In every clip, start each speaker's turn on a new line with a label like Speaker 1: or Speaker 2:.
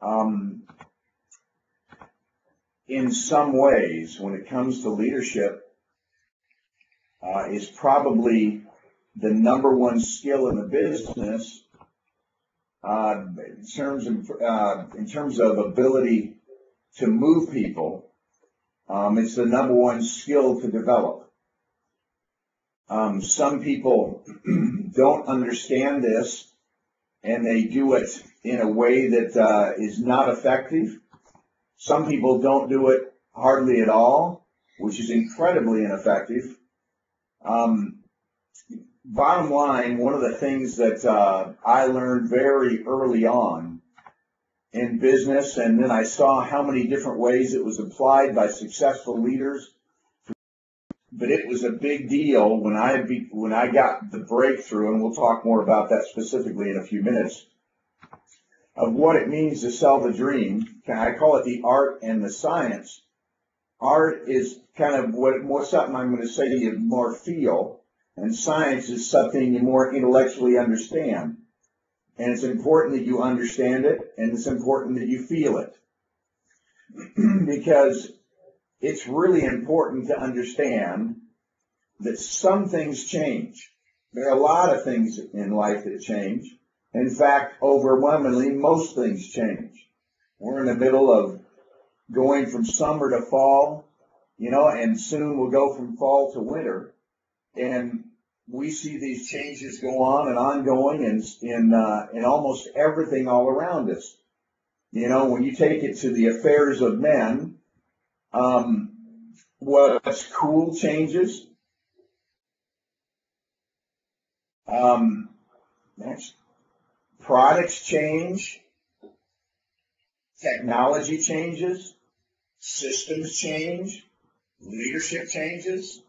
Speaker 1: Um, in some ways, when it comes to leadership, is probably the number one skill in the business in terms of ability to move people. It's the number one skill to develop. Some people don't understand this, and they do it in a way that is not effective. Some people don't do it hardly at all, which is incredibly ineffective. Bottom line, one of the things that I learned very early on in business, and then I saw how many different ways it was applied by successful leaders, but it was a big deal when I got the breakthrough, and we'll talk more about that specifically in a few minutes, of what it means to sell the dream. I call it the art and the science. Art is kind of something I'm going to say to you more feel, and science is something you more intellectually understand. And it's important that you understand it, and it's important that you feel it. Because it's really important to understand that some things change. There are a lot of things in life that change. In fact, overwhelmingly, most things change. We're in the middle of going from summer to fall, and soon we'll go from fall to winter. And we see these changes go on and ongoing in almost everything all around us. When you take it to the affairs of men, what's cool changes. Next. Products change. Technology changes. Systems change. Leadership changes.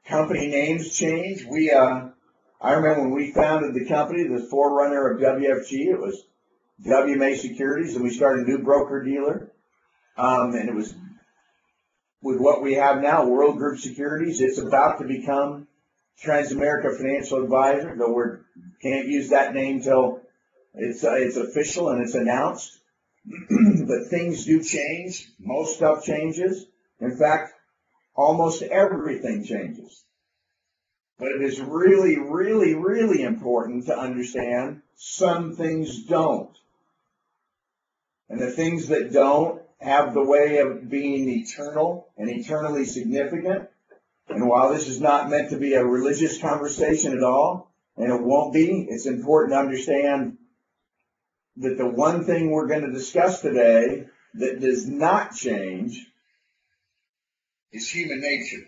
Speaker 1: Company names change. I remember when we founded the company, the forerunner of WFG, it was WMA Securities, and we started a new broker-dealer. And it was with what we have now, World Group Securities. It's about to become Transamerica Financial Advisor, though we can't use that name till it's official and it's announced. But things do change. Most stuff changes. In fact, almost everything changes. But it is really, really, really important to understand some things don't. And the things that don't have the way of being eternal and eternally significant. And while this is not meant to be a religious conversation at all, and it won't be, it's important to understand that the one thing we're going to discuss today that does not change is human nature.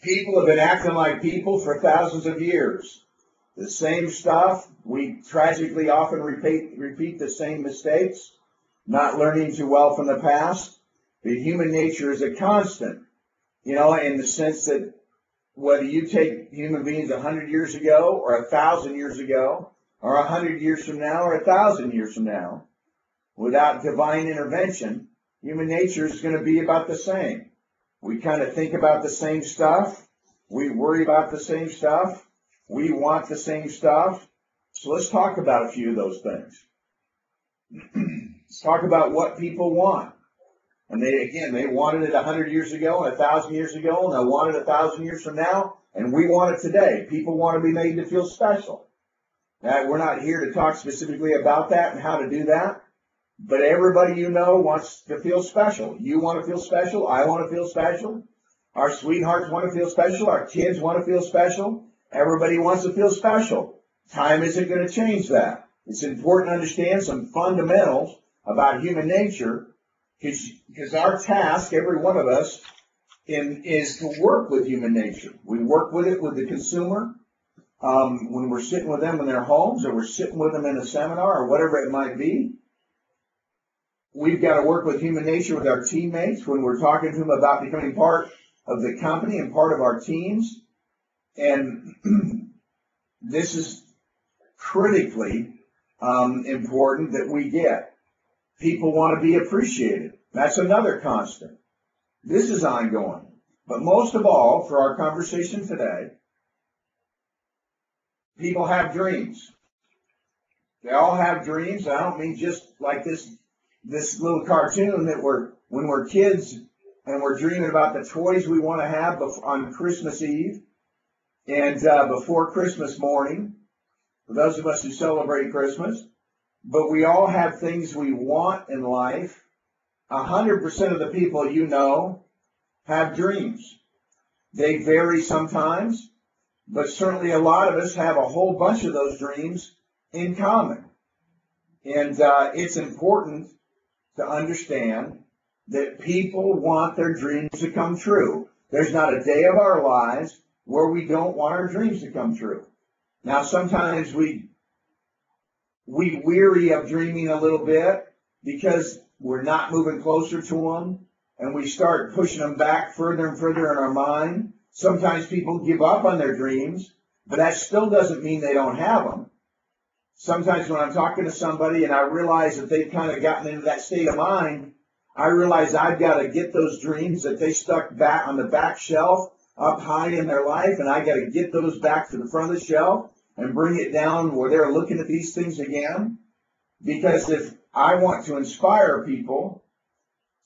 Speaker 1: People have been acting like people for thousands of years. The same stuff. We tragically often repeat the same mistakes, not learning too well from the past. But human nature is a constant, in the sense that whether you take human beings 100 years ago or 1,000 years ago or 100 years from now or 1,000 years from now, without divine intervention, human nature is going to be about the same. We kind of think about the same stuff. We worry about the same stuff. We want the same stuff. So let's talk about a few of those things. Let's talk about what people want. And they wanted it 100 years ago and 1,000 years ago, and they want it 1,000 years from now, and we want it today. People want to be made to feel special. Now, we're not here to talk specifically about that and how to do that. But everybody wants to feel special. You want to feel special. I want to feel special. Our sweethearts want to feel special. Our kids want to feel special. Everybody wants to feel special. Time isn't going to change that. It's important to understand some fundamentals about human nature, because our task, every one of us, is to work with human nature. We work with it with the consumer when we're sitting with them in their homes, or we're sitting with them in a seminar, or whatever it might be. We've got to work with human nature with our teammates when we're talking to them about becoming part of the company and part of our teams. And this is critically important that we get. People want to be appreciated. That's another constant. This is ongoing. But most of all, for our conversation today, people have dreams. They all have dreams. I don't mean just like this this little cartoon that when we're kids and we're dreaming about the toys we want to have on Christmas Eve and before Christmas morning, for those of us who celebrate Christmas. But we all have things we want in life. 100% of the people you know have dreams. They vary sometimes, but certainly a lot of us have a whole bunch of those dreams in common. And it's important to understand that people want their dreams to come true. There's not a day of our lives where we don't want our dreams to come true. Now, sometimes we weary of dreaming a little bit because we're not moving closer to them, and we start pushing them back further and further in our mind. Sometimes people give up on their dreams, but that still doesn't mean they don't have them. Sometimes when I'm talking to somebody and I realize that they've kind of gotten into that state of mind, I realize I've got to get those dreams that they stuck back on the back shelf up high in their life, and I got to get those back to the front of the shelf and bring it down where they're looking at these things again. Because if I want to inspire people,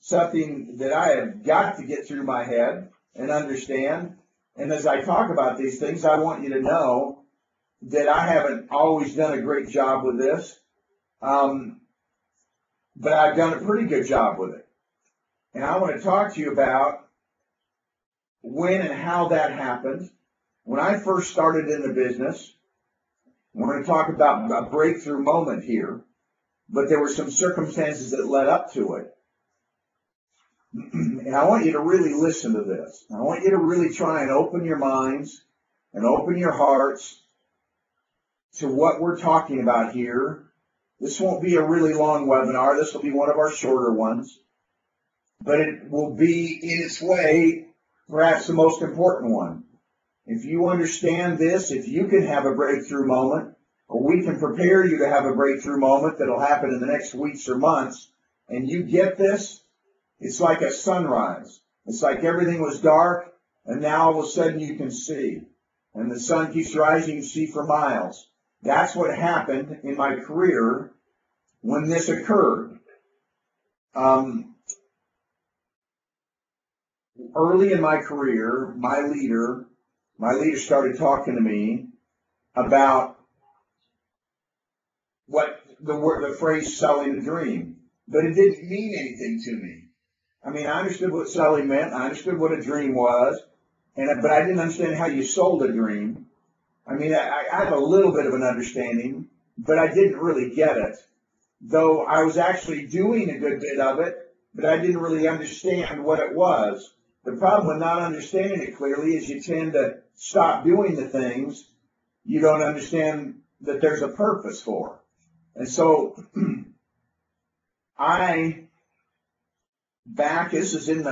Speaker 1: something that I have got to get through my head and understand, and as I talk about these things, I want you to know that I haven't always done a great job with this, but I've done a pretty good job with it. And I want to talk to you about when and how that happened. When I first started in the business, we're going to talk about a breakthrough moment here, but there were some circumstances that led up to it. And I want you to really listen to this. I want you to really try and open your minds and open your hearts to what we're talking about here. This won't be a really long webinar. This will be one of our shorter ones, but it will be, in its way, perhaps the most important one. If you understand this, if you can have a breakthrough moment, or we can prepare you to have a breakthrough moment that'll happen in the next weeks or months, and you get this, it's like a sunrise. It's like everything was dark, and now all of a sudden you can see. And the sun keeps rising, you see for miles. That's what happened in my career when this occurred. Early in my career, my leader started talking to me about what the phrase selling a dream, but it didn't mean anything to me. I mean, I understood what selling meant. I understood what a dream was, but I didn't understand how you sold a dream. I mean, I have a little bit of an understanding, but I didn't really get it, though I was actually doing a good bit of it, but I didn't really understand what it was. The problem with not understanding it clearly is you tend to stop doing the things you don't understand that there's a purpose for. And so this is in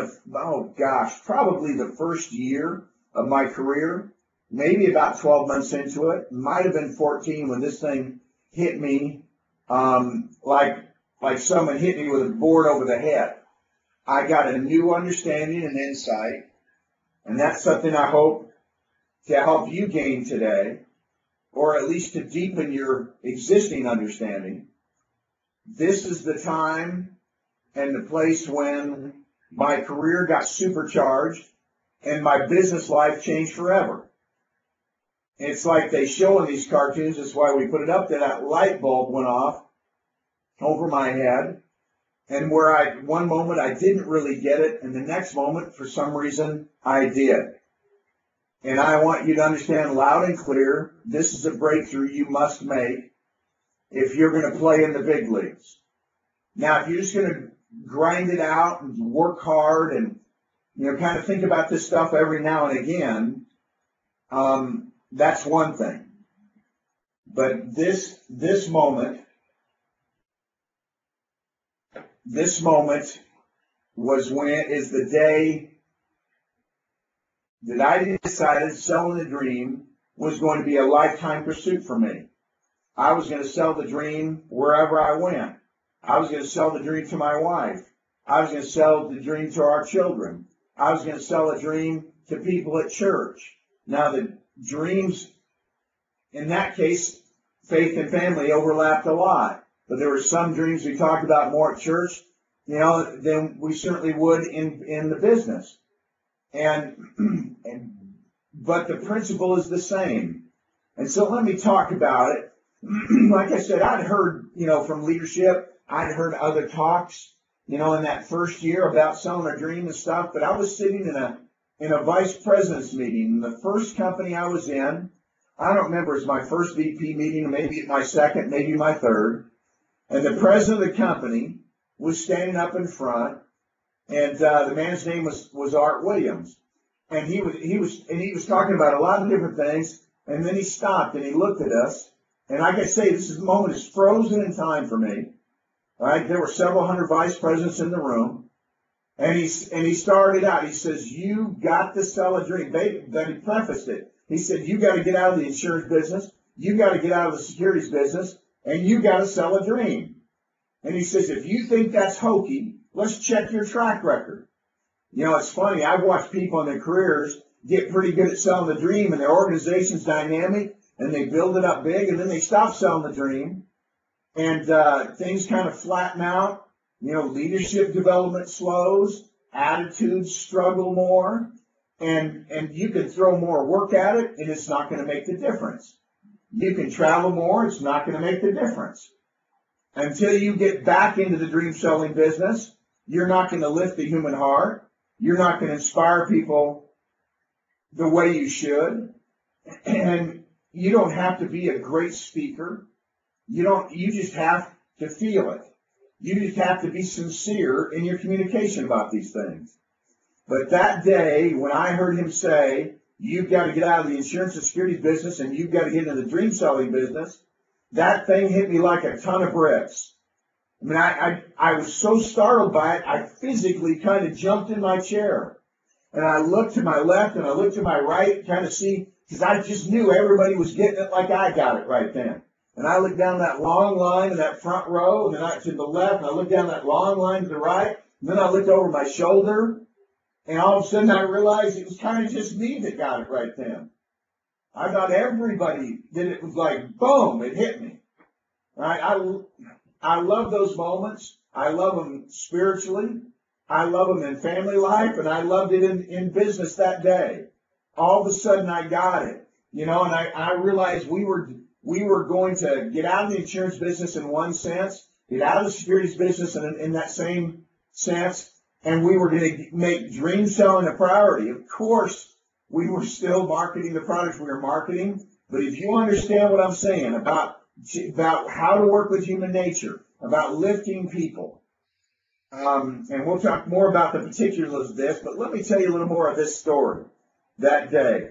Speaker 1: probably the first year of my career, maybe about 12 months into it, might have been 14 when this thing hit me, like someone hit me with a board over the head. I got a new understanding and insight, and that's something I hope to help you gain today, or at least to deepen your existing understanding. This is the time and the place when my career got supercharged and my business life changed forever. It's like they show in these cartoons, that's why we put it up there, that light bulb went off over my head. And where one moment I didn't really get it, and the next moment, for some reason, I did. And I want you to understand loud and clear, this is a breakthrough you must make if you're going to play in the big leagues. Now, if you're just going to grind it out and work hard and, kind of think about this stuff every now and again, that's one thing. But this moment is the day that I decided selling the dream was going to be a lifetime pursuit for me. I was going to sell the dream wherever I went. I was going to sell the dream to my wife. I was going to sell the dream to our children. I was going to sell a dream to people at church. Now, the dreams, in that case, faith and family overlapped a lot. but there were some dreams we talked about more at church, than we certainly would in the business. But the principle is the same. And so let me talk about it. Like I said, I'd heard, from leadership, I'd heard other talks, in that first year about selling a dream and stuff, but I was sitting in a vice president's meeting. The first company I was in, I don't remember, it was my first VP meeting, maybe my second, maybe my third. And the president of the company was standing up in front, and the man's name was Art Williams. And he was talking about a lot of different things, and then he stopped and he looked at us. And like I say, this moment is frozen in time for me. All right, there were several hundred vice presidents in the room, and he started out. He says, "You got to sell a dream." Then he prefaced it. He said, "You got to get out of the insurance business. You got to get out of the securities business, and you got to sell a dream." And he says, "If you think that's hokey, let's check your track record." It's funny. I've watched people in their careers get pretty good at selling the dream, and their organization's dynamic, and they build it up big, and then they stop selling the dream, and things kind of flatten out. Leadership development slows, attitudes struggle more, and you can throw more work at it, and it's not going to make the difference. You can travel more, it's not going to make the difference. Until you get back into the dream selling business, you're not going to lift the human heart. You're not going to inspire people the way you should. And you don't have to be a great speaker. You just have to feel it. You just have to be sincere in your communication about these things. But that day, when I heard him say, "You've got to get out of the insurance and securities business and you've got to get into the dream selling business," that thing hit me like a ton of bricks. I mean, I was so startled by it, I physically kind of jumped in my chair. And I looked to my left and I looked to my right, trying to see, because I just knew everybody was getting it like I got it right then. And I looked down that long line in that front row, and then I to the left, and I looked down that long line to the right, and then I looked over my shoulder, and all of a sudden I realized it was kind of just me that got it right then. I thought everybody did it. Was like, boom, it hit me. I love those moments. I love them spiritually. I love them in family life, and I loved it in business that day. All of a sudden I got it, and I realized we were going to get out of the insurance business in one sense, get out of the securities business in that same sense, and we were going to make dream selling a priority. Of course, we were still marketing the products we were marketing, but if you understand what I'm saying about how to work with human nature, about lifting people, and we'll talk more about the particulars of this, but let me tell you a little more of this story. That day,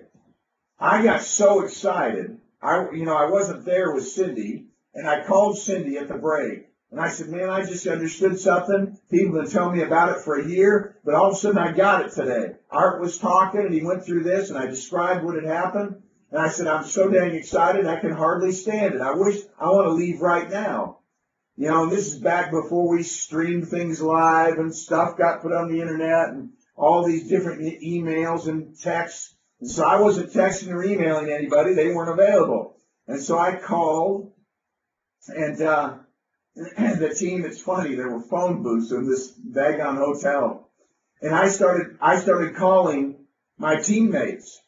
Speaker 1: I got so excited. I wasn't there with Cindy, and I called Cindy at the break, and I said, "Man, I just understood something. People have been telling me about it for a year, but all of a sudden I got it today. Art was talking, and he went through this, and I described what had happened, and I said, I'm so dang excited, I can hardly stand it. I want to leave right now." And this is back before we streamed things live, and stuff got put on the internet, and all these different emails and texts. And so I wasn't texting or emailing anybody. They weren't available. And so I called, and the team, it's funny, there were phone booths in this daggone hotel. And I started calling my teammates.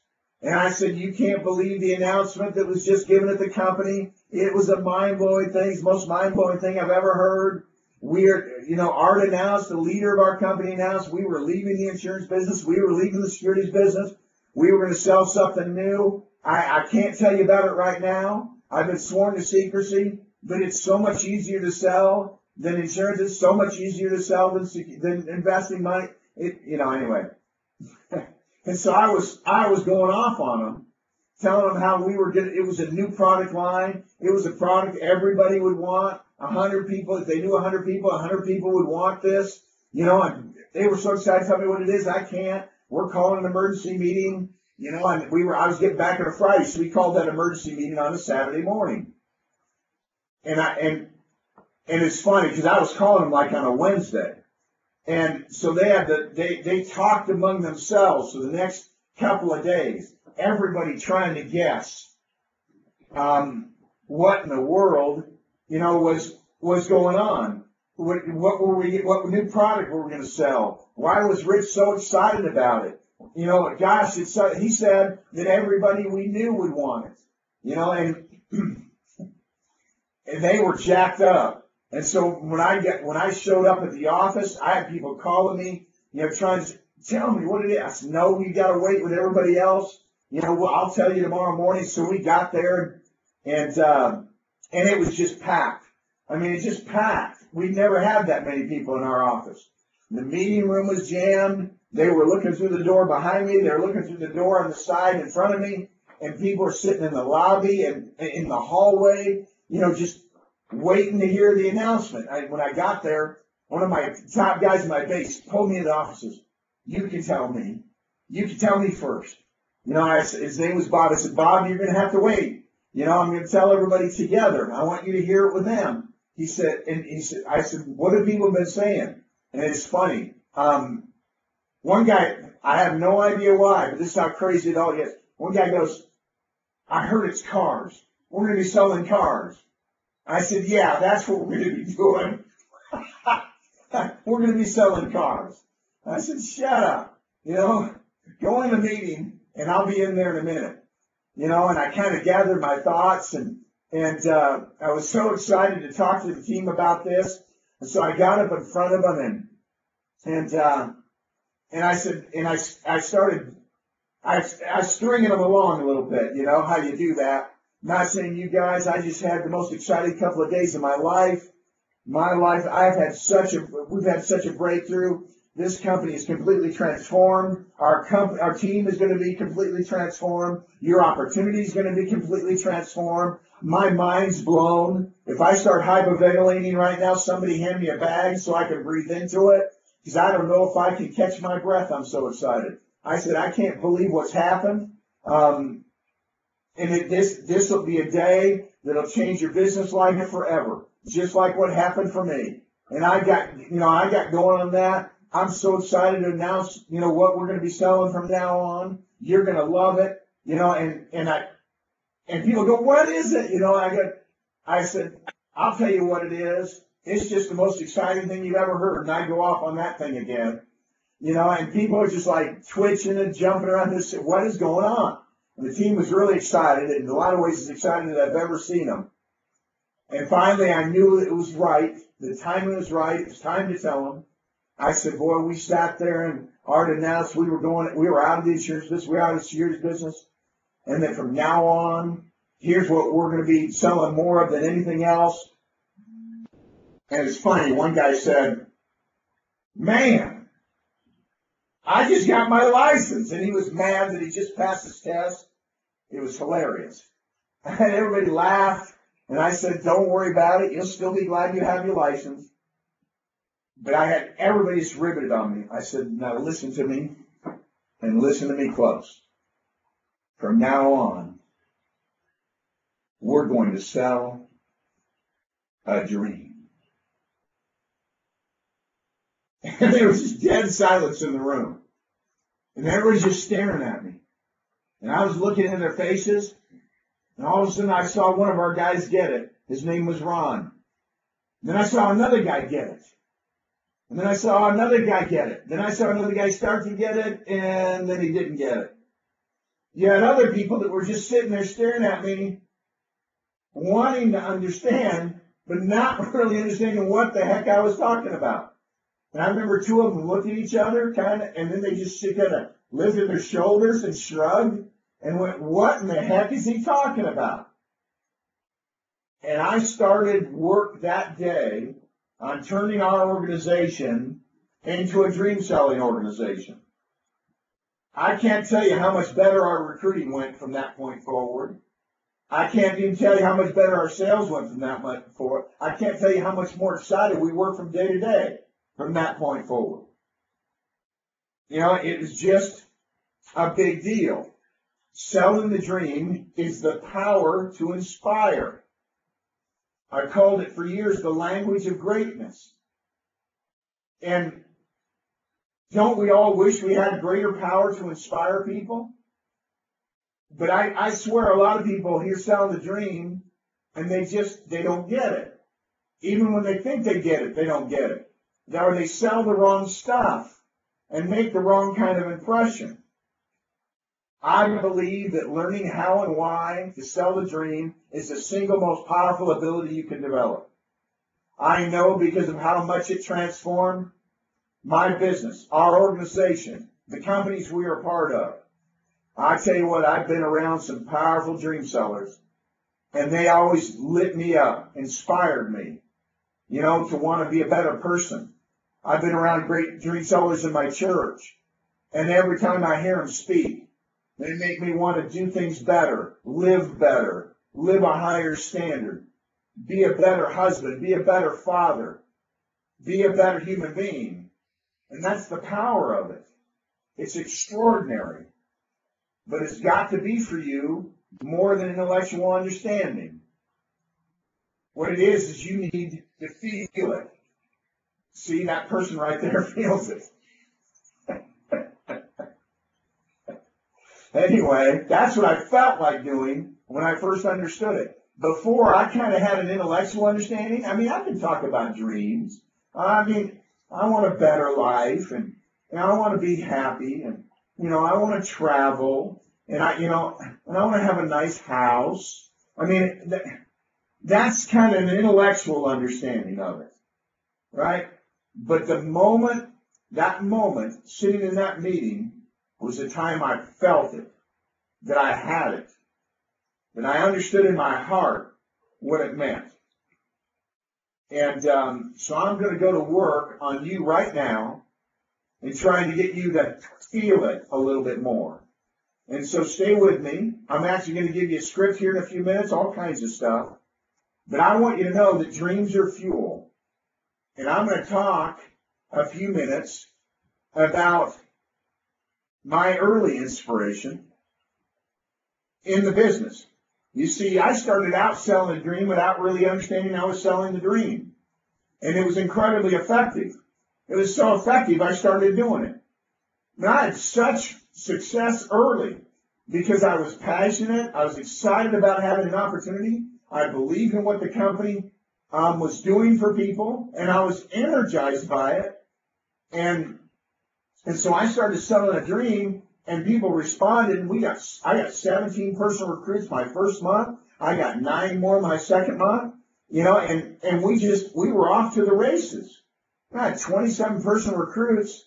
Speaker 1: And I said, "You can't believe the announcement that was just given at the company. It was a mind-blowing thing. It's the most mind-blowing thing I've ever heard. Art announced, the leader of our company announced we were leaving the insurance business. We were leaving the securities business. We were going to sell something new. I can't tell you about it right now. I've been sworn to secrecy, but it's so much easier to sell than insurance. It's so much easier to sell than investing money." Anyway. And so I was going off on them, telling them how it was a new product line. It was a product everybody would want. 100 people, if they knew 100 people, 100 people would want this. And they were so excited to tell me what it is. I can't. We're calling an emergency meeting. And I was getting back on a Friday, so we called that emergency meeting on a Saturday morning. And it's funny because I was calling them like on a Wednesday. And so they talked among themselves for the next couple of days, everybody trying to guess what in the world, was going on. What new product were we going to sell? Why was Rich so excited about it? You know, gosh, he said that everybody we knew would want it. You know, and they were jacked up. And so when I showed up at the office, I had people calling me, you know, trying to tell me what it is. I said, no, you got to wait with everybody else. You know, well, I'll tell you tomorrow morning. So we got there, and it was just packed. I mean, it's just packed. We never had that many people in our office. The meeting room was jammed. They were looking through the door behind me. They were looking through the door on the side in front of me. And people were sitting in the lobby and in the hallway, you know, just waiting to hear the announcement. When I got there, one of my top guys in my base pulled me to the offices. You can tell me. You can tell me first. You know, his name was Bob. I said, Bob, you're going to have to wait. You know, I'm going to tell everybody together. I want you to hear it with them. I said, what have people been saying? And it's funny. One guy, I have no idea why, but this is how crazy it all gets. One guy goes, I heard it's cars. We're going to be selling cars. I said, yeah, that's what we're going to be doing. We're going to be selling cars. I said, shut up. You know, go in the meeting and I'll be in there in a minute. You know, and I kind of gathered my thoughts and I was so excited to talk to the team about this. And so I got up in front of them and I said, and I started stringing them along a little bit, you know, how you do that. Not saying you guys, I just had the most exciting couple of days of my life. We've had such a breakthrough. This company is completely transformed. Our team is going to be completely transformed. Your opportunity is going to be completely transformed. My mind's blown. If I start hyperventilating right now, somebody hand me a bag so I can breathe into it, because I don't know if I can catch my breath. I'm so excited. I said, I can't believe what's happened. And this will be a day that'll change your business life forever, just like what happened for me. And I got going on that. I'm so excited to announce, you know, what we're going to be selling from now on. You're going to love it, you know, and people go, what is it? You know, I said, I'll tell you what it is. It's just the most exciting thing you've ever heard. And I go off on that thing again, you know, and people are just like twitching and jumping around. What is going on? And the team was really excited, and in a lot of ways as excited as I've ever seen them. And finally, I knew it was right. The timing was right. It was time to tell them. I said, boy, we sat there and Art announced we were out of the insurance business, we were out of the securities business. And then from now on, here's what we're going to be selling more of than anything else. And it's funny, one guy said, man, I just got my license. And he was mad that he just passed his test. It was hilarious. And everybody laughed. And I said, don't worry about it. You'll still be glad you have your license. But I had everybody just riveted on me. I said, now listen to me and listen to me close. From now on, we're going to sell a dream. And there was just dead silence in the room. And everybody's just staring at me. And I was looking in their faces, and all of a sudden I saw one of our guys get it. His name was Ron. And then I saw another guy get it. And then I saw another guy get it. Then I saw another guy start to get it, and then he didn't get it. You had other people that were just sitting there staring at me, wanting to understand, but not really understanding what the heck I was talking about. And I remember two of them looked at each other, and then they just kind of lifted their shoulders and shrugged and went, what in the heck is he talking about? And I started work that day on turning our organization into a dream selling organization. I can't tell you how much better our recruiting went from that point forward. I can't even tell you how much better our sales went from that point forward. I can't tell you how much more excited we were from day to day from that point forward. You know, it was just a big deal. Selling the dream is the power to inspire. I called it for years the language of greatness. And don't we all wish we had greater power to inspire people? But I swear a lot of people hear selling the dream and they don't get it. Even when they think they get it, they don't get it. Or they sell the wrong stuff and make the wrong kind of impression. I believe that learning how and why to sell the dream is the single most powerful ability you can develop. I know because of how much it transformed my business, our organization, the companies we are part of. I tell you what, I've been around some powerful dream sellers, and they always lit me up, inspired me, to want to be a better person. I've been around great dream sellers in my church, and every time I hear them speak, they make me want to do things better, live a higher standard, be a better husband, be a better father, be a better human being. And that's the power of it. It's extraordinary. But it's got to be for you more than intellectual understanding. What it is you need to feel it. See, that person right there feels it. Anyway, that's what I felt like doing when I first understood it. Before, I kind of had an intellectual understanding. I can talk about dreams. I want a better life, and I want to be happy, and I want to travel, and I want to have a nice house. That's kind of an intellectual understanding of it, right? But that moment, sitting in that meeting, was the time I felt it, that I had it, that I understood in my heart what it meant. And so I'm going to go to work on you right now and trying to get you to feel it a little bit more. And so stay with me. I'm actually going to give you a script here in a few minutes, all kinds of stuff. But I want you to know that dreams are fuel. And I'm going to talk a few minutes about my early inspiration in the business. You see, I started out selling a dream without really understanding I was selling the dream. And it was incredibly effective. It was so effective, I started doing it. And I had such success early because I was passionate. I was excited about having an opportunity. I believed in what the company was doing for people, and I was energized by it. And so I started selling a dream, and people responded, and I got 17 personal recruits my first month. I got 9 more my second month, and we were off to the races. I had 26 personal recruits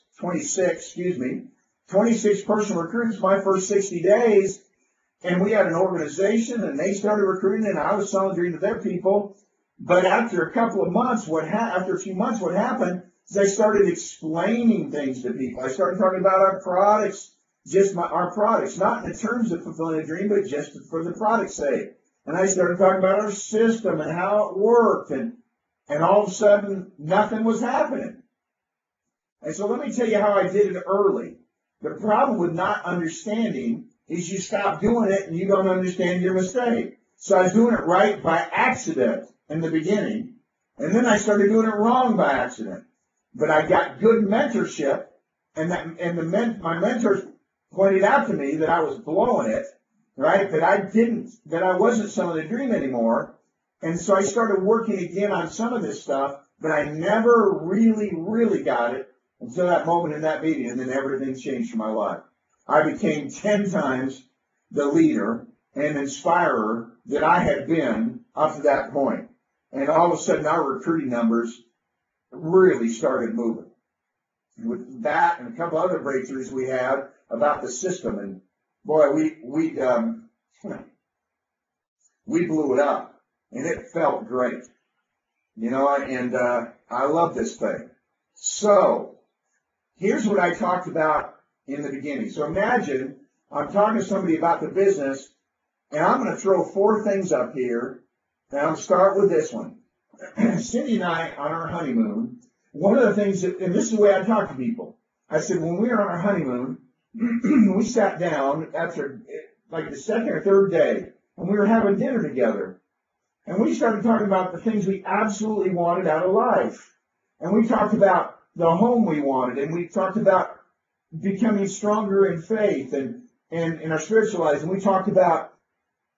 Speaker 1: my first 60 days, and we had an organization, and they started recruiting, and I was selling dream to their people. But after a few months, what happened is I started explaining things to people. I started talking about our products, our products, not in the terms of fulfilling a dream, but just for the product's sake. And I started talking about our system and how it worked, and all of a sudden, nothing was happening. And so let me tell you how I did it early. The problem with not understanding is you stop doing it and you don't understand your mistake. So I was doing it right by accident in the beginning, and then I started doing it wrong by accident. But I got good mentorship, my mentors pointed out to me that I was blowing it, right? That I wasn't selling a dream anymore. And so I started working again on some of this stuff, but I never really got it until that moment in that meeting, and then everything changed in my life. I became 10 times the leader and inspirer that I had been up to that point. And all of a sudden, our recruiting numbers really started moving. And with that and a couple other breakthroughs we had about the system, and boy, we blew it up, and it felt great, and I love this thing. So here's what I talked about in the beginning. So imagine I'm talking to somebody about the business, and I'm going to throw 4 things up here, and I'll start with this one. Cindy and I, on our honeymoon, one of the things and this is the way I talk to people. I said, when we were on our honeymoon, we sat down after like the second or third day, and we were having dinner together. And we started talking about the things we absolutely wanted out of life. And we talked about the home we wanted, and we talked about becoming stronger in faith and in our spiritual lives. And we talked about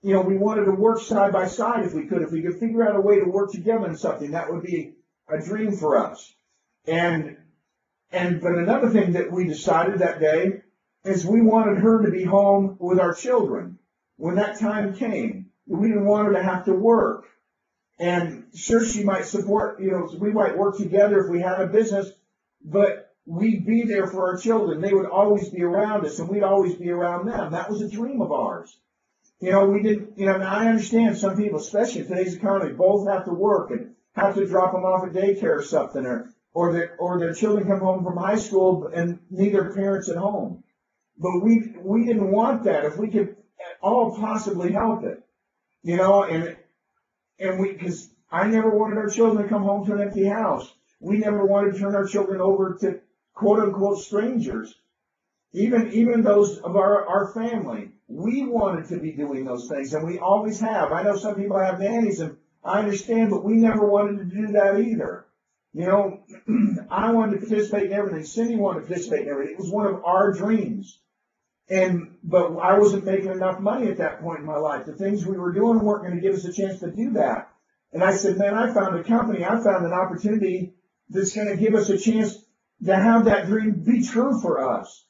Speaker 1: we wanted to work side by side if we could. If we could figure out a way to work together in something, that would be a dream for us. But another thing that we decided that day is we wanted her to be home with our children when that time came. We didn't want her to have to work. And sure, she might support, we might work together if we had a business, but we'd be there for our children. They would always be around us, and we'd always be around them. That was a dream of ours. We didn't, now I understand some people, especially in today's economy, both have to work and have to drop them off at daycare or something, or their children come home from high school and need their parents at home. But we didn't want that if we could at all possibly help it, because I never wanted our children to come home to an empty house. We never wanted to turn our children over to quote unquote strangers. Even those of our family, we wanted to be doing those things, and we always have. I know some people have nannies, and I understand, but we never wanted to do that either. I wanted to participate in everything. Cindy wanted to participate in everything. It was one of our dreams. But I wasn't making enough money at that point in my life. The things we were doing weren't going to give us a chance to do that. And I said, man, I found a company. I found an opportunity that's going to give us a chance to have that dream be true for us.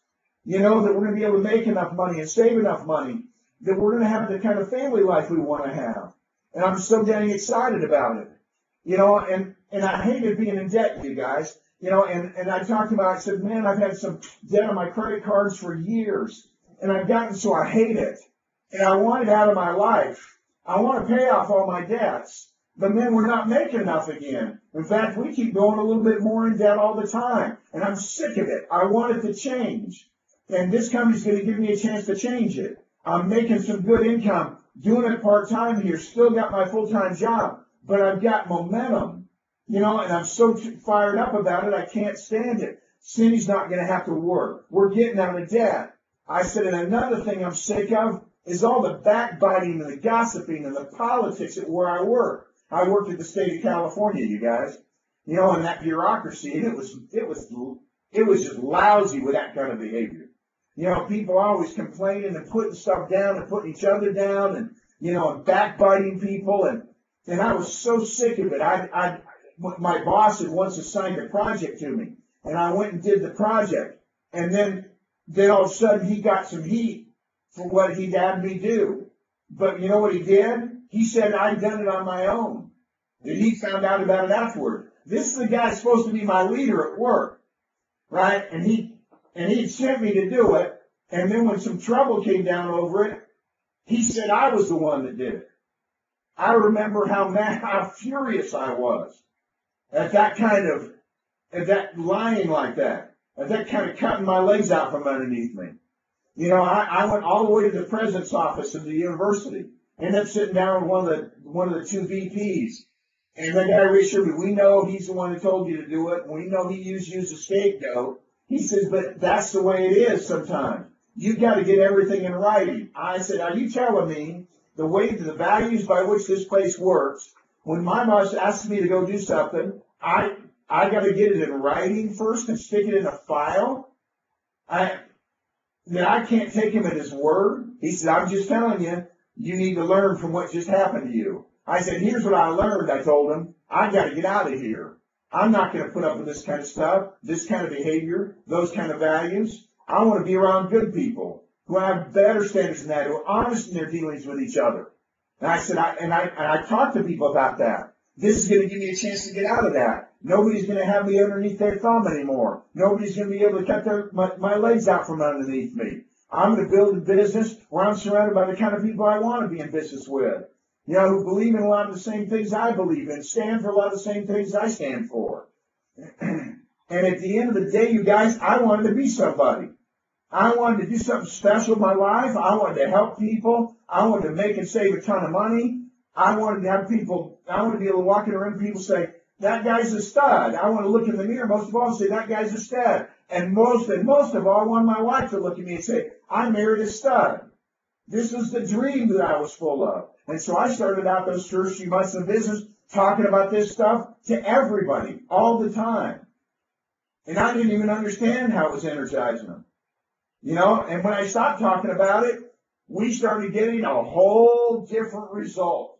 Speaker 1: That we're going to be able to make enough money and save enough money, that we're going to have the kind of family life we want to have. And I'm so dang excited about it. And I hated being in debt, you guys. And I talked about, I said, man, I've had some debt on my credit cards for years. And I've gotten so I hate it. And I want it out of my life. I want to pay off all my debts. But man, we're not making enough again. In fact, we keep going a little bit more in debt all the time. And I'm sick of it. I want it to change. And this company's going to give me a chance to change it. I'm making some good income, doing it part-time here, still got my full-time job, but I've got momentum, and I'm so fired up about it, I can't stand it. Cindy's not going to have to work. We're getting out of debt. I said, and another thing I'm sick of is all the backbiting and the gossiping and the politics at where I work. I worked at the state of California, you guys, and that bureaucracy, and it was just lousy with that kind of behavior. People always complaining and putting stuff down and putting each other down and, and backbiting people. And I was so sick of it. My boss had once assigned a project to me, and I went and did the project. And then all of a sudden he got some heat for what he'd had me do. But you know what he did? He said I'd done it on my own. And he found out about it afterward. This is the guy supposed to be my leader at work, right? And he sent me to do it, and then when some trouble came down over it, he said I was the one that did it. I remember how furious I was at that lying like that, at that kind of cutting my legs out from underneath me. I went all the way to the president's office of the university, ended up sitting down with one of the two VPs, and the guy reassured me, we know he's the one who told you to do it, and we know he used you as a scapegoat. He says, but that's the way it is sometimes. You've got to get everything in writing. I said, are you telling me the values by which this place works, when my boss asks me to go do something, I got to get it in writing first and stick it in a file? I can't take him at his word. He said, I'm just telling you, you need to learn from what just happened to you. I said, here's what I learned, I told him. I got to get out of here. I'm not going to put up with this kind of stuff, this kind of behavior, those kind of values. I want to be around good people who have better standards than that, who are honest in their dealings with each other. And I said, I talked to people about that. This is going to give me a chance to get out of that. Nobody's going to have me underneath their thumb anymore. Nobody's going to be able to cut my legs out from underneath me. I'm going to build a business where I'm surrounded by the kind of people I want to be in business with. Who believe in a lot of the same things I believe in, stand for a lot of the same things I stand for. And at the end of the day, you guys, I wanted to be somebody. I wanted to do something special in my life. I wanted to help people. I wanted to make and save a ton of money. I wanted to be able to walk in around and people say, that guy's a stud. I want to look in the mirror most of all and say, that guy's a stud. And most of all, I want my wife to look at me and say, I married a stud. This was the dream that I was full of. And so I started out those first few months of business talking about this stuff to everybody all the time. And I didn't even understand how it was energizing them. And when I stopped talking about it, we started getting a whole different result.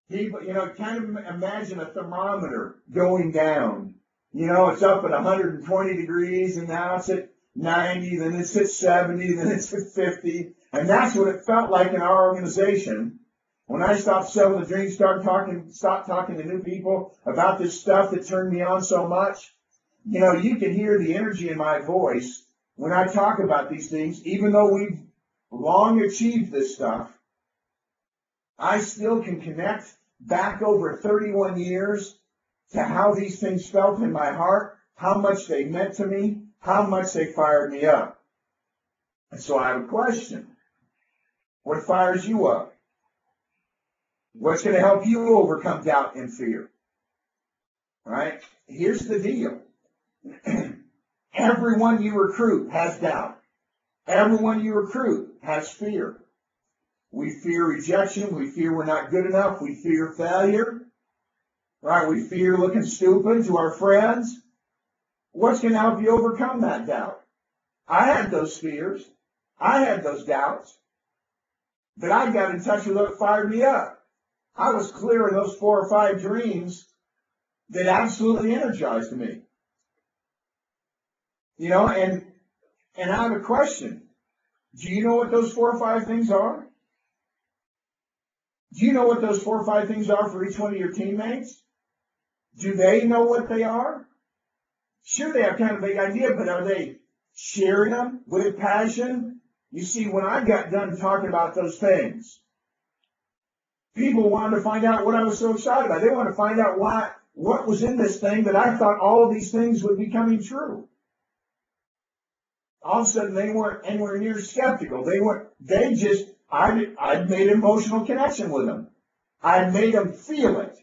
Speaker 1: People, kind of imagine a thermometer going down. It's up at 120 degrees, and now it's at 90, then it's at 70, then it's at 50. And that's what it felt like in our organization. When I stopped selling the dream, stopped talking to new people about this stuff that turned me on so much. You can hear the energy in my voice when I talk about these things, even though we've long achieved this stuff. I still can connect back over 31 years to how these things felt in my heart, how much they meant to me, how much they fired me up. And so I have a question. What fires you up? What's going to help you overcome doubt and fear? All right? Here's the deal. Everyone you recruit has doubt. Everyone you recruit has fear. We fear rejection. We fear we're not good enough. We fear failure. Right? We fear looking stupid to our friends. What's going to help you overcome that doubt? I had those fears. I had those doubts. But I got in touch with what fired me up. I was clear in those 4 or 5 dreams that absolutely energized me. And I have a question. Do you know what those 4 or 5 things are? Do you know what those 4 or 5 things are for each one of your teammates? Do they know what they are? Sure, they have kind of a big idea, but are they sharing them with passion? You see, when I got done talking about those things, people wanted to find out what I was so excited about. They wanted to find out what was in this thing that I thought all of these things would be coming true. All of a sudden, they weren't anywhere near skeptical. I'd made an emotional connection with them. I made them feel it.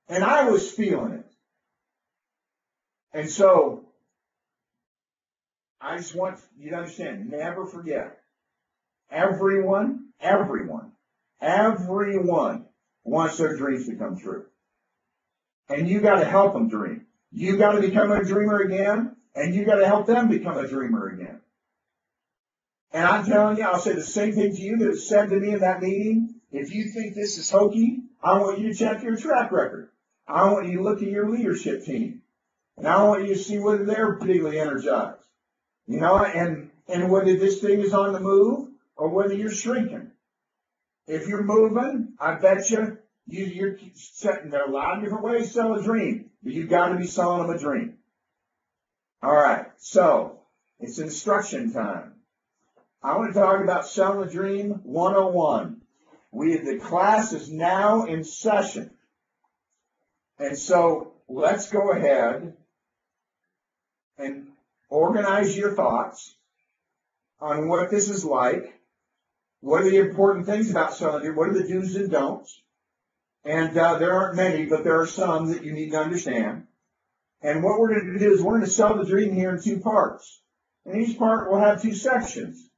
Speaker 1: And I was feeling it. And so, I just want you to understand, never forget, everyone wants their dreams to come true. And you got to help them dream. You got to become a dreamer again, and you got to help them become a dreamer again. And I'm telling you, I'll say the same thing to you that was said to me in that meeting. If you think this is hokey, I want you to check your track record. I want you to look at your leadership team. And I want you to see whether they're particularly energized. And whether this thing is on the move or whether you're shrinking. If you're moving, I bet you're setting there a lot of different ways to sell a dream, but you've got to be selling them a dream. All right, so it's instruction time. I want to talk about Selling a Dream 101. The class is now in session. And so let's go ahead and organize your thoughts on what this is like. What are the important things about selling a dream? What are the do's and don'ts? And there aren't many, but there are some that you need to understand. And what we're going to do is we're going to sell the dream here in 2 parts. And each part will have 2 sections.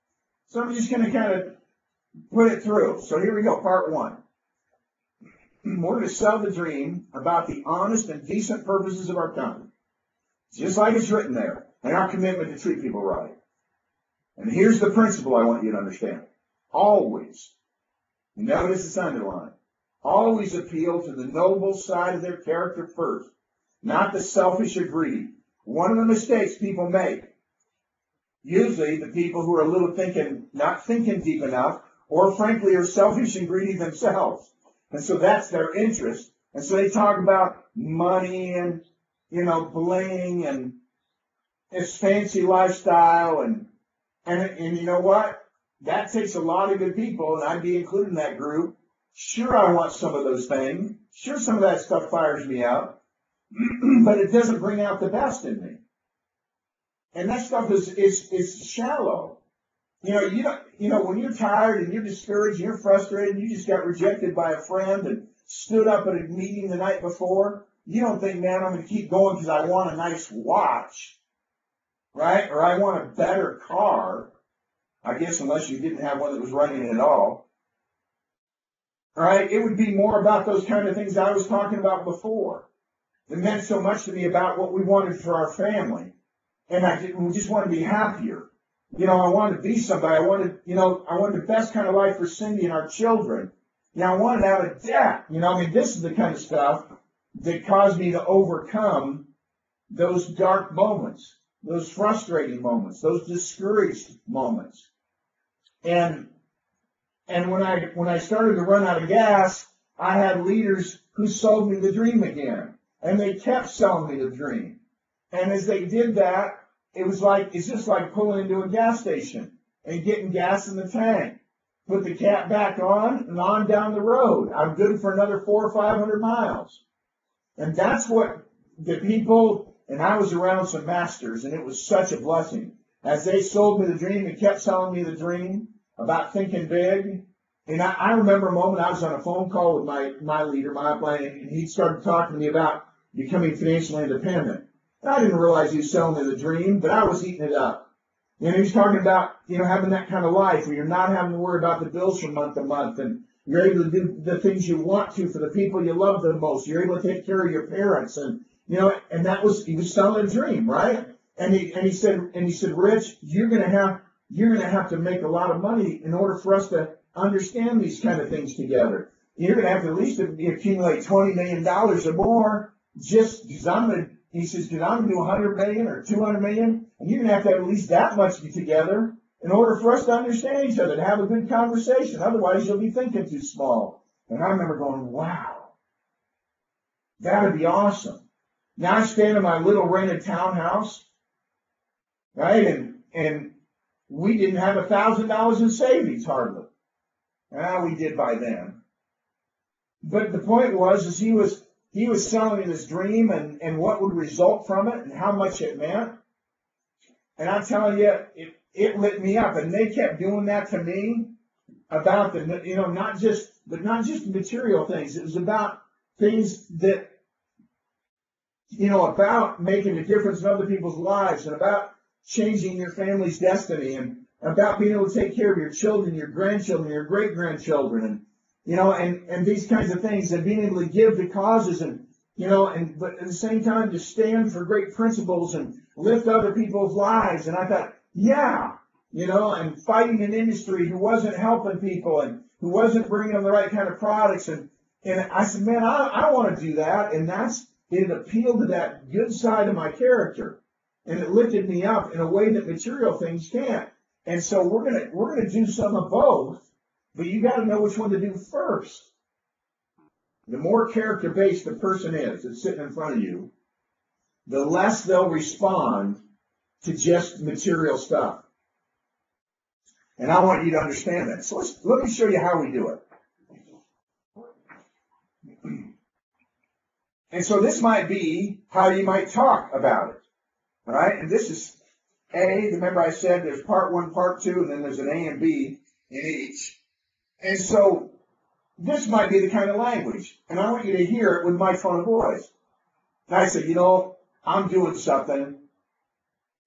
Speaker 1: So I'm just going to kind of put it through. So here we go, part 1. We're going to sell the dream about the honest and decent purposes of our company. Just like it's written there. And our commitment to treat people right. And here's the principle I want you to understand. Always, notice it's underlined, always appeal to the noble side of their character first, not the selfish or greedy. One of the mistakes people make, usually the people who are a little not thinking deep enough, or frankly are selfish and greedy themselves. And so that's their interest. And so they talk about money and, bling and this fancy lifestyle and you know what? That takes a lot of good people, and I'd be included in that group. Sure, I want some of those things. Sure, some of that stuff fires me up, but it doesn't bring out the best in me. And that stuff is shallow. When you're tired and you're discouraged and you're frustrated and you just got rejected by a friend and stood up at a meeting the night before, you don't think, man, I'm going to keep going because I want a nice watch, right? Or I want a better car. I guess unless you didn't have one that was running at all. All right, it would be more about those kind of things I was talking about before. It meant so much to me about what we wanted for our family. And we just want to be happier. I wanted to be somebody. I wanted the best kind of life for Cindy and our children. I wanted out of debt. This is the kind of stuff that caused me to overcome those dark moments, those frustrating moments, those discouraged moments. And when I started to run out of gas, I had leaders who sold me the dream again. And they kept selling me the dream. And as they did that, it's just like pulling into a gas station and getting gas in the tank. Put the cap back on and on down the road. I'm good for another 400 or 500 miles. And that's what the people, and I was around some masters, and it was such a blessing. As they sold me the dream and kept selling me the dream about thinking big. And I remember a moment I was on a phone call with my leader, my upline, and he started talking to me about becoming financially independent. And I didn't realize he was selling me the dream, but I was eating it up. And he was talking about, having that kind of life where you're not having to worry about the bills from month to month, and you're able to do the things you want to for the people you love the most. You're able to take care of your parents, and he was selling a dream, right? And he said, Rich, you're gonna have to make a lot of money in order for us to understand these kind of things together. You're gonna have to at least accumulate $20 million or more just because he says, because I'm going to do 100 million or 200 million, and you're going to have at least that much together in order for us to understand each other, to have a good conversation. Otherwise, you'll be thinking too small. And I remember going, wow, that would be awesome. Now I stand in my little rented townhouse, right? And we didn't have $1,000 in savings hardly. We did by then. But the point was, he was selling me this dream and what would result from it and how much it meant. And I'm telling you, it lit me up. And they kept doing that to me about not just material things. It was about things that, about making a difference in other people's lives and about changing your family's destiny and about being able to take care of your children, your grandchildren, your great-grandchildren, and these kinds of things, and being able to give to causes but at the same time to stand for great principles and lift other people's lives. And I thought, and fighting an industry who wasn't helping people and who wasn't bringing them the right kind of products. And I said, man, I want to do that. And it appealed to that good side of my character. And it lifted me up in a way that material things can't. And so we're gonna do some of both. But you got to know which one to do first. The more character-based the person is that's sitting in front of you, the less they'll respond to just material stuff. And I want you to understand that. So let me show you how we do it. And so this might be how you might talk about it. All right? And this is A. Remember I said there's part 1, part 2, and then there's an A and B in each. And so this might be the kind of language, and I want you to hear it with my tone of voice. And I said, I'm doing something,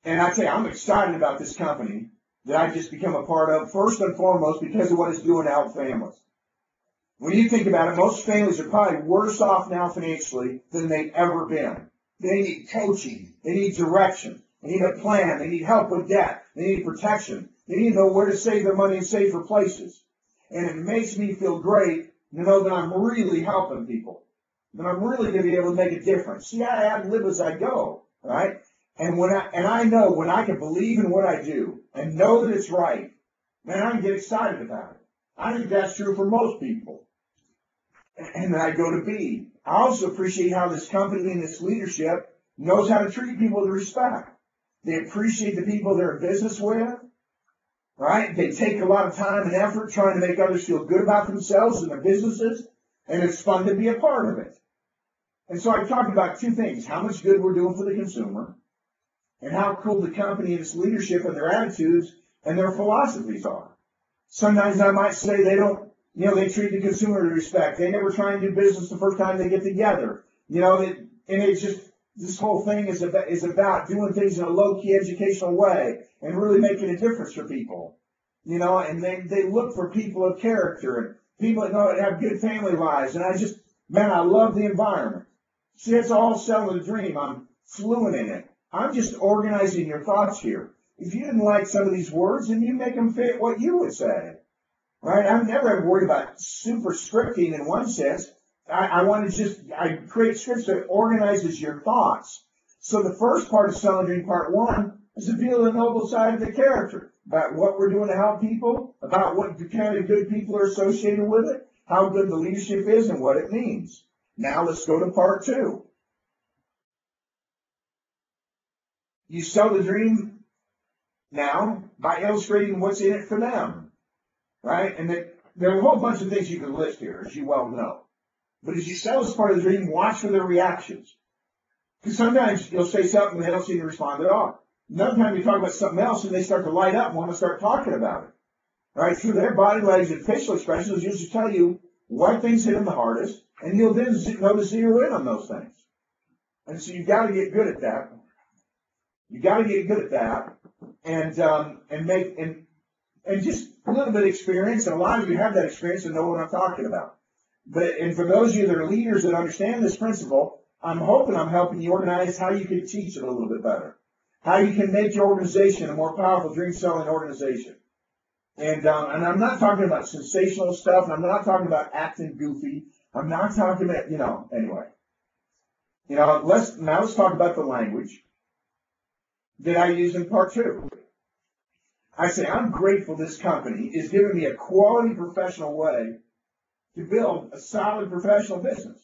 Speaker 1: and I tell you, I'm excited about this company that I've just become a part of, first and foremost, because of what it's doing to help families. When you think about it, most families are probably worse off now financially than they've ever been. They need coaching. They need direction. They need a plan. They need help with debt. They need protection. They need to know where to save their money in safer places. And it makes me feel great to know that I'm really helping people, that I'm really going to be able to make a difference. See, I have to live as I go, right? And I know when I can believe in what I do and know that it's right, man, I can get excited about it. I think that's true for most people. And then I go to B. I also appreciate how this company and this leadership knows how to treat people with respect. They appreciate the people they're in business with. Right? They take a lot of time and effort trying to make others feel good about themselves and their businesses, and it's fun to be a part of it. And so I talked about two things: how much good we're doing for the consumer, and how cool the company and its leadership and their attitudes and their philosophies are. Sometimes I might say they don't, they treat the consumer with respect. They never try and do business the first time they get together. And it's just, this whole thing is about doing things in a low-key educational way and really making a difference for people. And they look for people of character and people that have good family lives. And I love the environment. See, it's all selling the dream. I'm fluent in it. I'm just organizing your thoughts here. if you didn't like some of these words, then you make them fit what you would say, right? I'm never ever worried about super scripting in one sense. I create scripts that organizes your thoughts. So the first part of Selling Dream Part 1 is to feel the noble side of the character, about what we're doing to help people, about what kind of good people are associated with it, how good the leadership is, and what it means. Now let's go to Part 2. You sell the dream now by illustrating what's in it for them, right? And there are a whole bunch of things you can list here, as you well know. But as you sell this part of the dream, watch for their reactions. Because sometimes you'll say something and they don't seem to respond at all. Another time you talk about something else and they start to light up and want to start talking about it. Right? Through their body language and facial expressions, you'll just tell you what things hit them the hardest, and you'll then know to zero in on those things. And so you've got to get good at that. You've got to get good at that, and just a little bit of experience, and a lot of you have that experience and know what I'm talking about. And for those of you that are leaders that understand this principle, I'm hoping I'm helping you organize how you can teach it a little bit better, how you can make your organization a more powerful dream selling organization. And I'm not talking about sensational stuff, and I'm not talking about acting goofy. I'm not talking about, anyway. Let's talk about the language that I use in Part 2. I say, I'm grateful this company is giving me a quality professional way to build a solid professional business.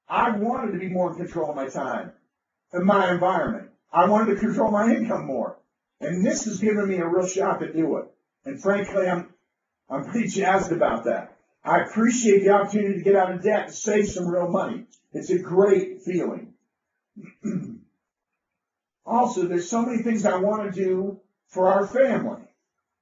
Speaker 1: I wanted to be more in control of my time and my environment. I wanted to control my income more. And this has given me a real shot to do it. And frankly, I'm pretty jazzed about that. I appreciate the opportunity to get out of debt and save some real money. It's a great feeling. Also, there's so many things I want to do for our family,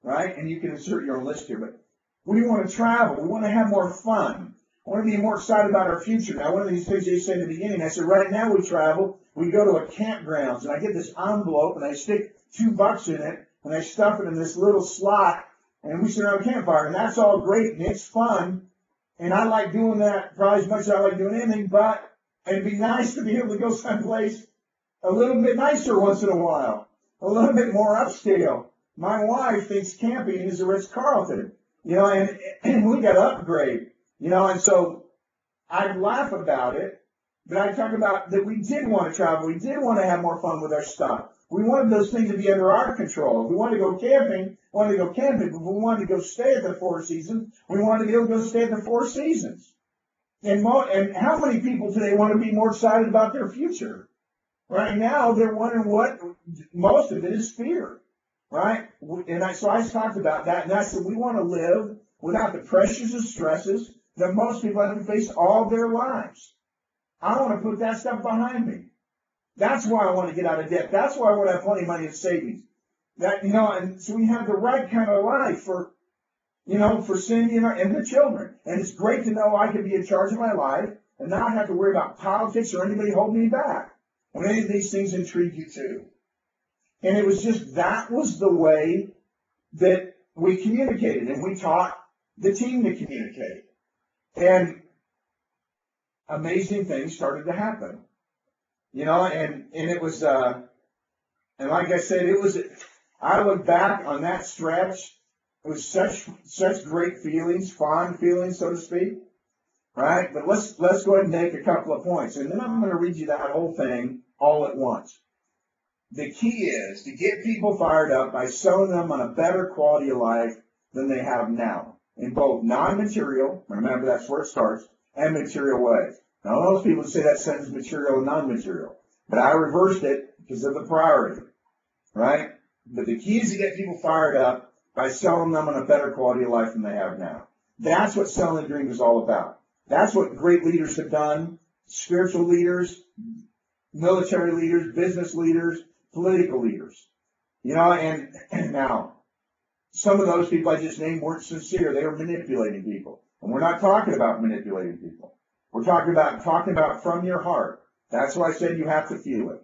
Speaker 1: right? And you can insert your own list here, but we want to travel. We want to have more fun. I want to be more excited about our future. Now, one of these things they said in the beginning, I said, right now we travel. We go to a campgrounds, and I get this envelope, and I stick $2 in it, and I stuff it in this little slot, and we sit around a campfire, and that's all great, and it's fun, and I like doing that probably as much as I like doing anything, but it'd be nice to be able to go someplace a little bit nicer once in a while, a little bit more upscale. My wife thinks camping is a Ritz-Carlton, and we got to upgrade, and so I laugh about it, but I talk about that we did want to travel, we did want to have more fun with our stuff. We wanted those things to be under our control. If we wanted to go camping, but if we wanted to go stay at the Four Seasons, we wanted to be able to go stay at the Four Seasons. And how many people today want to be more excited about their future? Right now, they're wondering what, most of it is fear, right? So I talked about that, and I said we want to live without the pressures and stresses that most people have to face all their lives. I want to put that stuff behind me. That's why I want to get out of debt. That's why I want to have plenty of money in savings. And so we have the right kind of life for Cindy and the children. And it's great to know I can be in charge of my life and not have to worry about politics or anybody holding me back. When any of these things intrigue you too. And it was just, that was the way that we communicated, and we taught the team to communicate. And amazing things started to happen. And it was, and like I said, I look back on that stretch, it was such great feelings, fond feelings, so to speak, right? But let's go ahead and make a couple of points, and then I'm going to read you that whole thing all at once. The key is to get people fired up by selling them on a better quality of life than they have now, in both non-material, remember that's where it starts, and material ways. Now, most people say that sentence material and non-material, but I reversed it because of the priority, right? But the key is to get people fired up by selling them on a better quality of life than they have now. That's what Selling the Dream is all about. That's what great leaders have done, spiritual leaders, military leaders, business leaders, political leaders. And now, some of those people I just named weren't sincere. They were manipulating people. And we're not talking about manipulating people. We're talking about from your heart. That's why I said you have to feel it.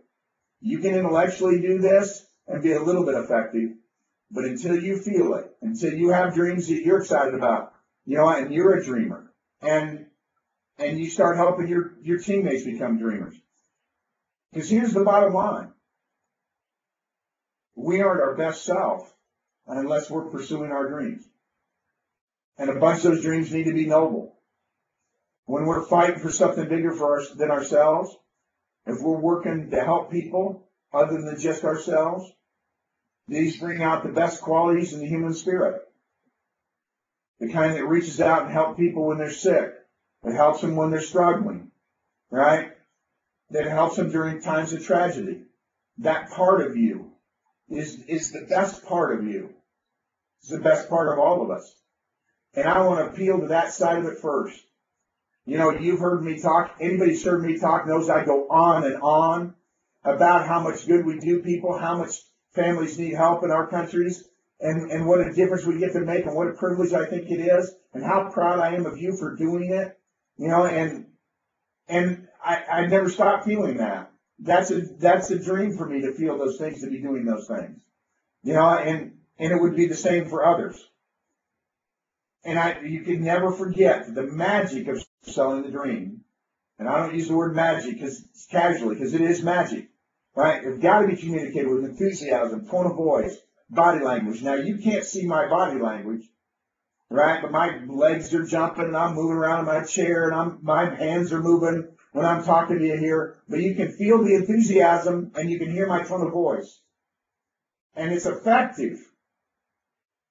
Speaker 1: You can intellectually do this and be a little bit effective, but until you feel it, until you have dreams that you're excited about, and you're a dreamer, and you start helping your teammates become dreamers. Because here's the bottom line. We aren't our best self unless we're pursuing our dreams. And a bunch of those dreams need to be noble. When we're fighting for something bigger than ourselves, if we're working to help people other than just ourselves, these bring out the best qualities in the human spirit. The kind that reaches out and helps people when they're sick. That helps them when they're struggling. Right? That helps them during times of tragedy. That part of you is the best part of you. It's the best part of all of us. And I want to appeal to that side of it first. You know, you've heard me talk. Anybody who's heard me talk knows I go on and on about how much good we do people, how much families need help in our countries, and what a difference we get to make, and what a privilege I think it is, and how proud I am of you for doing it. You know, and I never stop feeling that. That's a dream for me to feel those things, to be doing those things. You know, and it would be the same for others. And you can never forget the magic of selling the dream. And I don't use the word magic casually, because it is magic. Right? It's got to be communicated with enthusiasm, tone of voice, body language. Now, you can't see my body language, right? But my legs are jumping, and I'm moving around in my chair, and my hands are moving when I'm talking to you here. But you can feel the enthusiasm, and you can hear my tone of voice. And it's effective,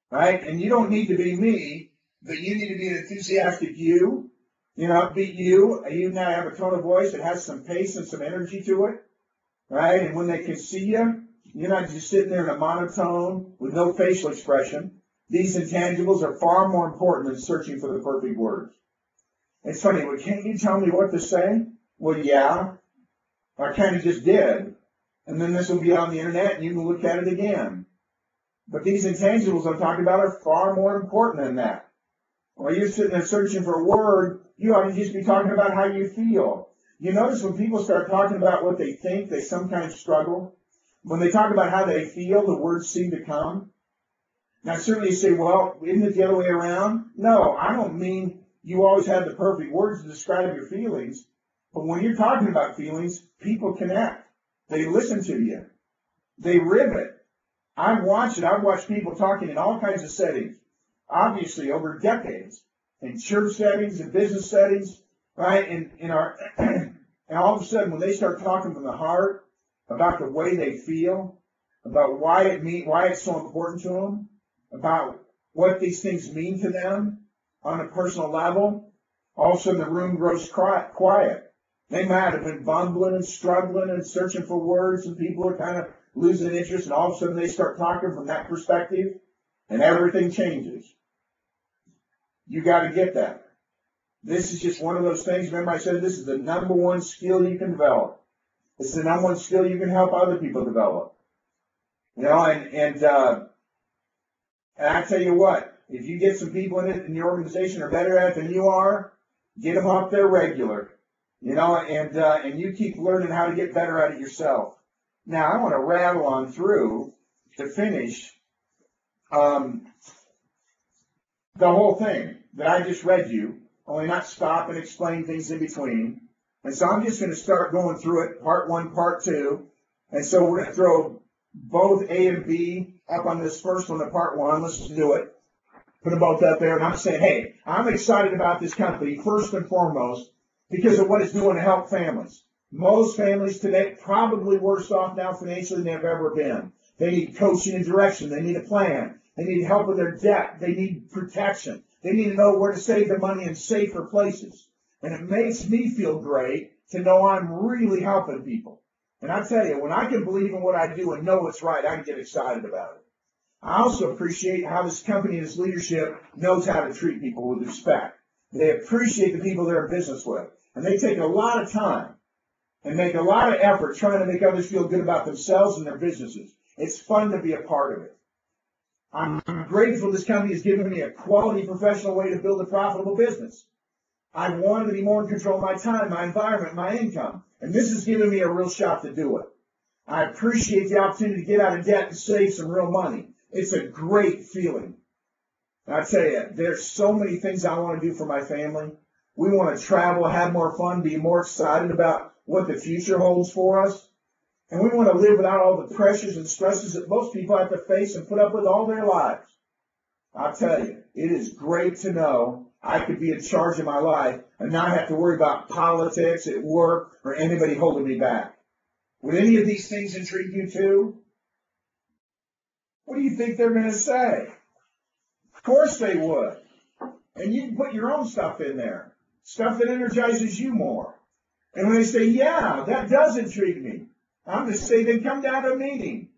Speaker 1: right? And you don't need to be me, but you need to be an enthusiastic you. You know, be you. You now have a tone of voice that has some pace and some energy to it, right? And when they can see you, you're not just sitting there in a monotone with no facial expression. These intangibles are far more important than searching for the perfect words. It's funny, well, can't you tell me what to say? Well, yeah, I kind of just did. And then this will be on the internet, and you can look at it again. But these intangibles I'm talking about are far more important than that. While you're sitting there searching for a word, you ought to just be talking about how you feel. You notice when people start talking about what they think, they sometimes struggle. When they talk about how they feel, the words seem to come. Now, certainly you say, well, isn't it the other way around? No, I don't mean you always have the perfect words to describe your feelings. But when you're talking about feelings, people connect. They listen to you. They rivet. I've watched people talking in all kinds of settings, obviously over decades, in church settings, in business settings, right? And all of a sudden, when they start talking from the heart about the way they feel, about why it's so important to them, about what these things mean to them on a personal level, all of a sudden the room grows quiet. They might have been bumbling and struggling and searching for words, and people are kind of losing interest, and all of a sudden they start talking from that perspective, and everything changes. You got to get that. This is just one of those things. Remember, I said this is the number one skill you can develop. It's the number one skill you can help other people develop. You know, and I tell you what, if you get some people in your organization are better at it than you are, get them up there regular. You know, and you keep learning how to get better at it yourself. Now, I want to rattle on through to finish the whole thing that I just read you, only not stop and explain things in between. And so I'm just going to start going through it, part one, part two. And so we're going to throw both A and B up on this first one, the part one. Let's just do it. Put them both up there. And I'm saying, hey, I'm excited about this company, first and foremost, because of what it's doing to help families. Most families today probably worse off now financially than they've ever been. They need coaching and direction. They need a plan. They need help with their debt. They need protection. They need to know where to save their money in safer places. And it makes me feel great to know I'm really helping people. And I tell you, when I can believe in what I do and know it's right, I can get excited about it. I also appreciate how this company and its leadership knows how to treat people with respect. They appreciate the people they're in business with. And they take a lot of time and make a lot of effort trying to make others feel good about themselves and their businesses. It's fun to be a part of it. I'm grateful this company has given me a quality professional way to build a profitable business. I wanted to be more in control of my time, my environment, my income. And this has given me a real shot to do it. I appreciate the opportunity to get out of debt and save some real money. It's a great feeling. And I tell you, there's so many things I want to do for my family. We want to travel, have more fun, be more excited about what the future holds for us. And we want to live without all the pressures and stresses that most people have to face and put up with all their lives. I'll tell you, it is great to know I could be in charge of my life and not have to worry about politics at work or anybody holding me back. Would any of these things intrigue you too? What do you think they're going to say? Of course they would. And you can put your own stuff in there, stuff that energizes you more. And when they say, yeah, that does intrigue me, I'm going to say, then come down to a meeting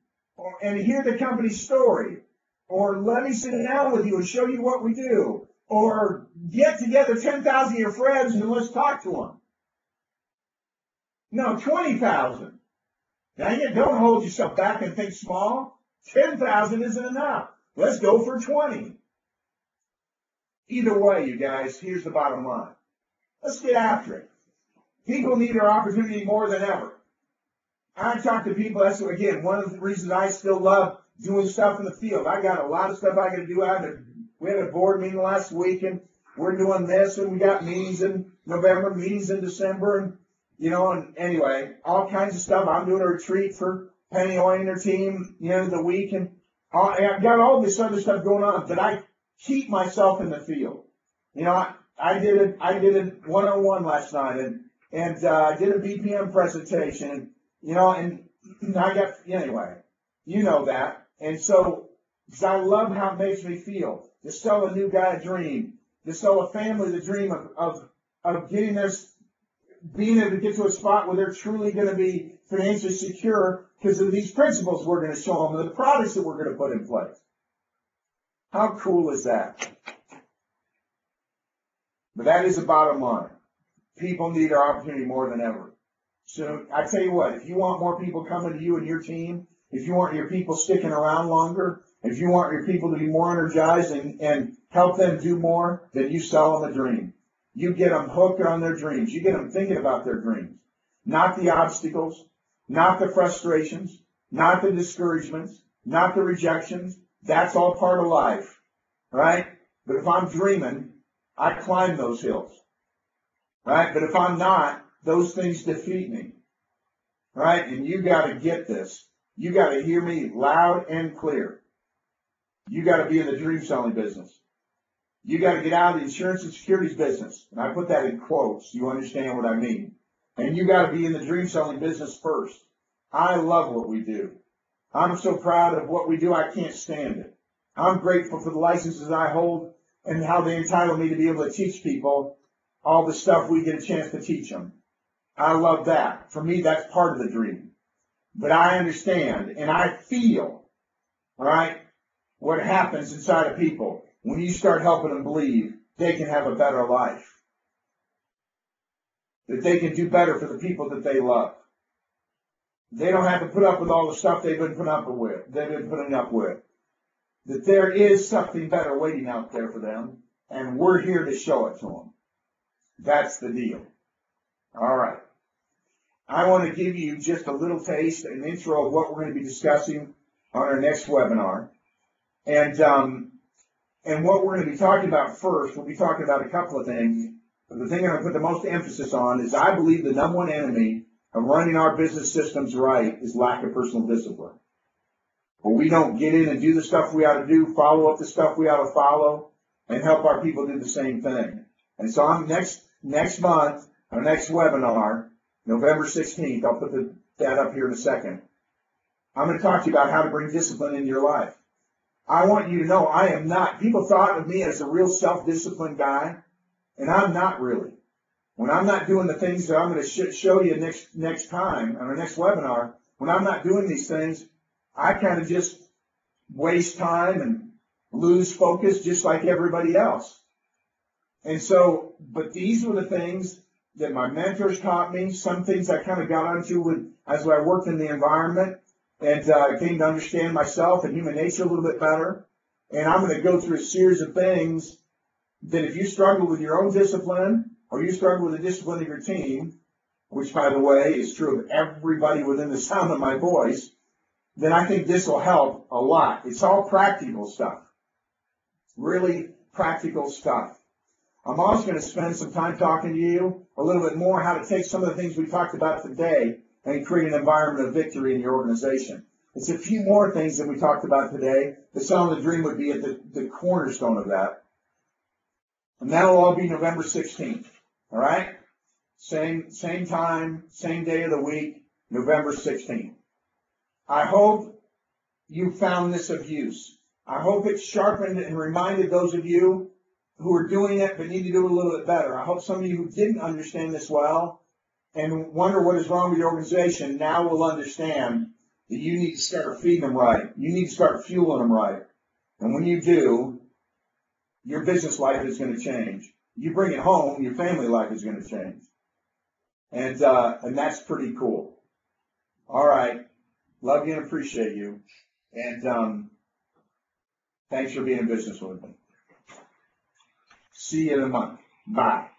Speaker 1: and hear the company's story. Or let me sit down with you and show you what we do. Or get together 10,000 of your friends and let's talk to them. No, 20,000. Dang it, don't hold yourself back and think small. 10,000 isn't enough. Let's go for 20. Either way, you guys, here's the bottom line. Let's get after it. People need our opportunity more than ever. I talk to people, that's, again, one of the reasons I still love doing stuff in the field. I got a lot of stuff I got to do. We had a board meeting last week, and we're doing this, and we got meetings in November, meetings in December, and, and anyway, all kinds of stuff. I'm doing a retreat for Penny Oy and her team, the week, and I've got all this other stuff going on, but I keep myself in the field. I did a one-on-one last night, and I did a BPM presentation, and I got, anyway, you know that. And so, because I love how it makes me feel to sell a new guy a dream, to sell a family the dream of getting this, being able to get to a spot where they're truly going to be financially secure because of these principles we're going to show them and the products that we're going to put in place. How cool is that? But that is the bottom line. People need our opportunity more than ever. So I tell you what, if you want more people coming to you and your team, if you want your people sticking around longer, if you want your people to be more energized and help them do more, then you sell them a dream. You get them hooked on their dreams. You get them thinking about their dreams. Not the obstacles, not the frustrations, not the discouragements, not the rejections. That's all part of life, right? But if I'm dreaming, I climb those hills, right? But if I'm not, those things defeat me, right? And you got to get this. You got to hear me loud and clear. You got to be in the dream selling business. You got to get out of the insurance and securities business. And I put that in quotes. You understand what I mean. And you got to be in the dream selling business first. I love what we do. I'm so proud of what we do, I can't stand it. I'm grateful for the licenses I hold and how they entitle me to be able to teach people all the stuff we get a chance to teach them. I love that. For me, that's part of the dream. But I understand and I feel, all right, what happens inside of people when you start helping them believe they can have a better life, that they can do better for the people that they love. They don't have to put up with all the stuff they've been putting up with, that there is something better waiting out there for them, and we're here to show it to them. That's the deal. All right. I want to give you just a little taste, an intro of what we're going to be discussing on our next webinar. And what we're going to be talking about first, we'll be talking about a couple of things. But the thing I'm going to put the most emphasis on is I believe the number one enemy of running our business systems right is lack of personal discipline. When we don't get in and do the stuff we ought to do, follow up the stuff we ought to follow, and help our people do the same thing. And so I'm next month, our next webinar, November 16th, I'll put that up here in a second. I'm going to talk to you about how to bring discipline into your life. I want you to know I am not. People thought of me as a real self-disciplined guy, and I'm not really. When I'm not doing the things that I'm going to show you next time on our next webinar, when I'm not doing these things, I kind of just waste time and lose focus just like everybody else. And so, but these were the things that my mentors taught me, some things I kind of got onto as I worked in the environment and came to understand myself and human nature a little bit better. And I'm going to go through a series of things that if you struggle with your own discipline or you struggle with the discipline of your team, which, by the way, is true of everybody within the sound of my voice, then I think this will help a lot. It's all practical stuff, really practical stuff. I'm also going to spend some time talking to you a little bit more how to take some of the things we talked about today and create an environment of victory in your organization. It's a few more things that we talked about today. The Selling the Dream would be at the cornerstone of that. And that'll all be November 16th. All right? Same time, same day of the week, November 16th. I hope you found this of use. I hope it sharpened and reminded those of you who are doing it but need to do it a little bit better. I hope some of you who didn't understand this well and wonder what is wrong with your organization now will understand that you need to start feeding them right. You need to start fueling them right. And when you do, your business life is going to change. You bring it home, your family life is going to change. And that's pretty cool. All right. Love you and appreciate you. And thanks for being in business with me. See you in a month. Bye.